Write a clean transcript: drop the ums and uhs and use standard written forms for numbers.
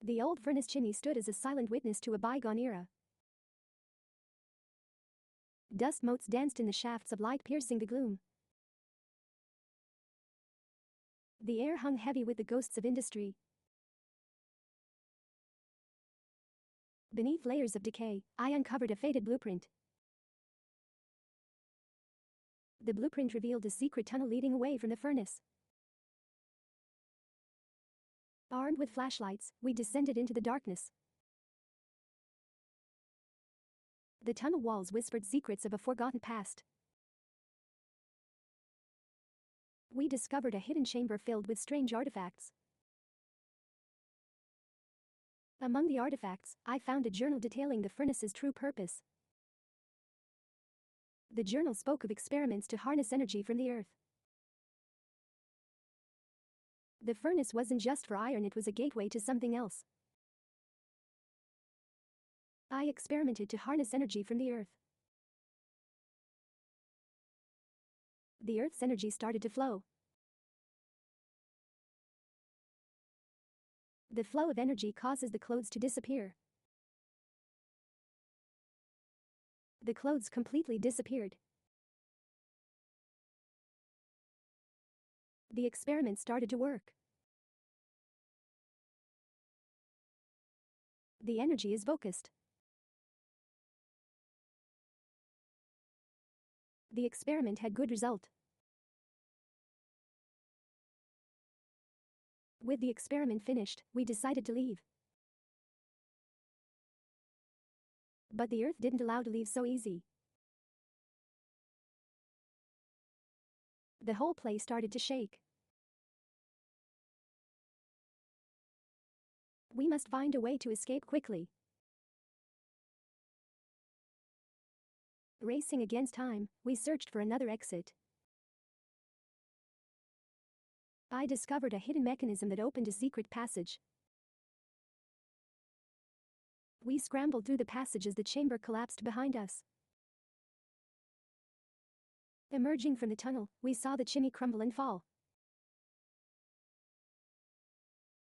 The old furnace chimney stood as a silent witness to a bygone era. Dust motes danced in the shafts of light, piercing the gloom. The air hung heavy with the ghosts of industry. Beneath layers of decay, I uncovered a faded blueprint. The blueprint revealed a secret tunnel leading away from the furnace. Armed with flashlights, we descended into the darkness. The tunnel walls whispered secrets of a forgotten past. We discovered a hidden chamber filled with strange artifacts. Among the artifacts, I found a journal detailing the furnace's true purpose. The journal spoke of experiments to harness energy from the earth. The furnace wasn't just for iron, it was a gateway to something else. I experimented to harness energy from the earth. The earth's energy started to flow. The flow of energy causes the clothes to disappear. The clothes completely disappeared. The experiment started to work. The energy is focused. The experiment had good result. With the experiment finished, we decided to leave. But the earth didn't allow to leave so easy. The whole place started to shake. We must find a way to escape quickly. Racing against time, we searched for another exit. I discovered a hidden mechanism that opened a secret passage. We scrambled through the passage as the chamber collapsed behind us. Emerging from the tunnel, we saw the chimney crumble and fall.